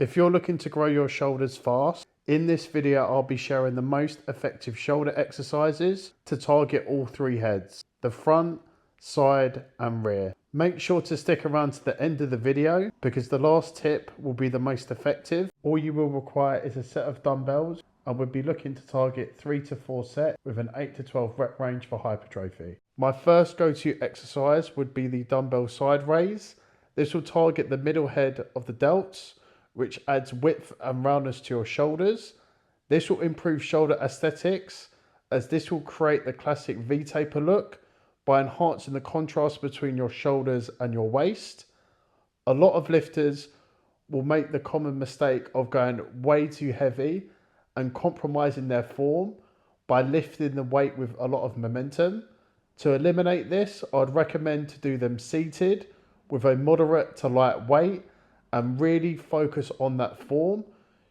If you're looking to grow your shoulders fast, in this video I'll be sharing the most effective shoulder exercises to target all three heads, the front, side and rear. Make sure to stick around to the end of the video because the last tip will be the most effective. All you will require is a set of dumbbells and we'll be looking to target 3 to 4 sets with an 8 to 12 rep range for hypertrophy. My first go-to exercise would be the dumbbell side raise. This will target the middle head of the delts, which adds width and roundness to your shoulders. This will improve shoulder aesthetics as this will create the classic V-taper look by enhancing the contrast between your shoulders and your waist. A lot of lifters will make the common mistake of going way too heavy and compromising their form by lifting the weight with a lot of momentum. To eliminate this, I'd recommend to do them seated with a moderate to light weight and really focus on that form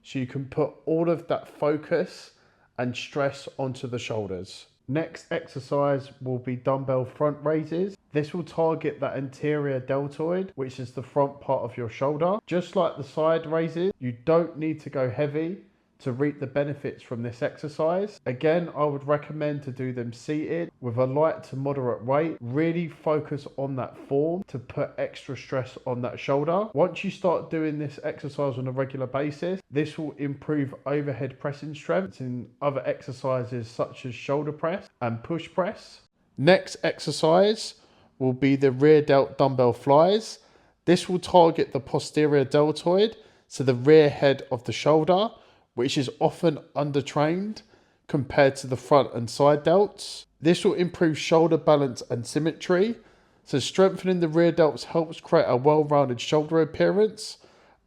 so you can put all of that focus and stress onto the shoulders. Next exercise will be dumbbell front raises. This will target that anterior deltoid, which is the front part of your shoulder. Just like the side raises, you don't need to go heavy to reap the benefits from this exercise. Again, I would recommend to do them seated with a light to moderate weight. Really focus on that form to put extra stress on that shoulder. Once you start doing this exercise on a regular basis, this will improve overhead pressing strength in other exercises such as shoulder press and push press. Next exercise will be the rear delt dumbbell flies. This will target the posterior deltoid, so the rear head of the shoulder, which is often undertrained compared to the front and side delts. This will improve shoulder balance and symmetry. So strengthening the rear delts helps create a well-rounded shoulder appearance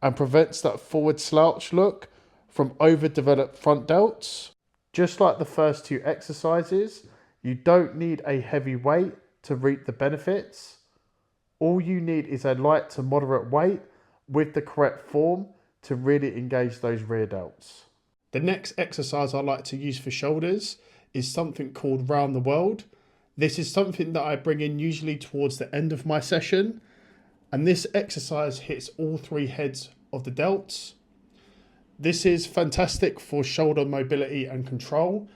and prevents that forward slouch look from overdeveloped front delts. Just like the first two exercises, you don't need a heavy weight to reap the benefits. All you need is a light to moderate weight with the correct form to really engage those rear delts. The next exercise I like to use for shoulders is something called round the world. This is something that I bring in usually towards the end of my session, and this exercise hits all three heads of the delts. This is fantastic for shoulder mobility and control,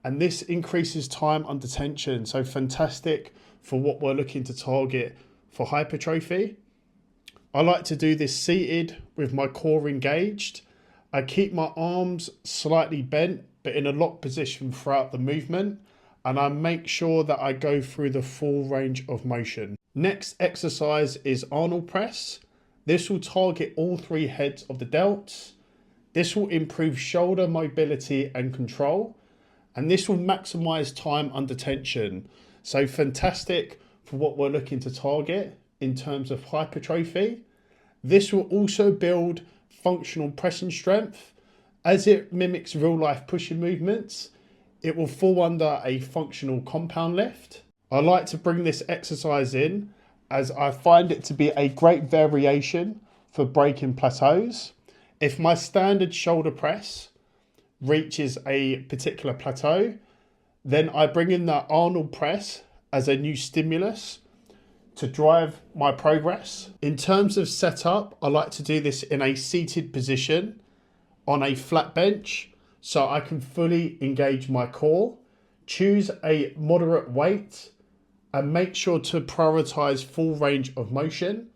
and this increases time under tension, so fantastic for what we're looking to target for hypertrophy. I like to do this seated with my core engaged. I keep my arms slightly bent but in a locked position throughout the movement, and I make sure that I go through the full range of motion. Next exercise is Arnold Press. This will target all three heads of the delts. This will improve shoulder mobility and control, and this will maximize time under tension. So fantastic for what we're looking to target in terms of hypertrophy. This will also build functional pressing strength. As it mimics real life pushing movements, it will fall under a functional compound lift. I like to bring this exercise in as I find it to be a great variation for breaking plateaus. If my standard shoulder press reaches a particular plateau, then I bring in the Arnold Press as a new stimulus to drive my progress. In terms of setup, I like to do this in a seated position on a flat bench so I can fully engage my core. Choose a moderate weight and make sure to prioritize full range of motion.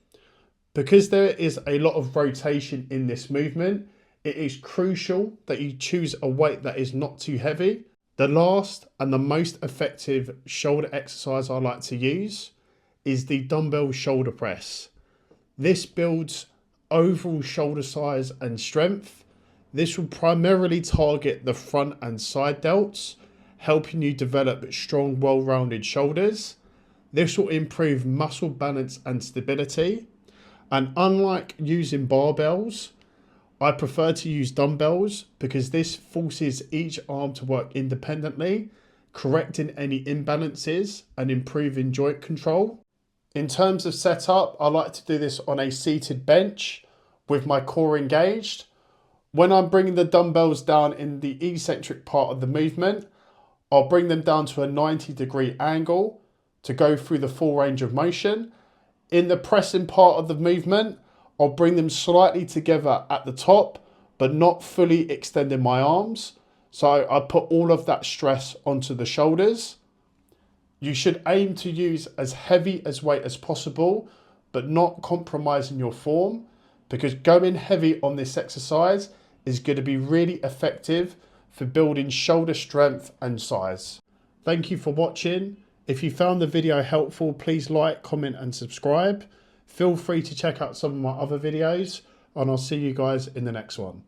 Because there is a lot of rotation in this movement, it is crucial that you choose a weight that is not too heavy. The last and the most effective shoulder exercise I like to use is the dumbbell shoulder press. This builds overall shoulder size and strength. This will primarily target the front and side delts, helping you develop strong, well-rounded shoulders. This will improve muscle balance and stability. And unlike using barbells, I prefer to use dumbbells because this forces each arm to work independently, correcting any imbalances and improving joint control. In terms of setup, I like to do this on a seated bench with my core engaged. When I'm bringing the dumbbells down in the eccentric part of the movement, I'll bring them down to a 90-degree angle to go through the full range of motion. In the pressing part of the movement, I'll bring them slightly together at the top, but not fully extending my arms. So I put all of that stress onto the shoulders. You should aim to use as heavy as weight as possible, but not compromising your form, because going heavy on this exercise is going to be really effective for building shoulder strength and size. Thank you for watching. If you found the video helpful, please like, comment and subscribe. Feel free to check out some of my other videos, and I'll see you guys in the next one.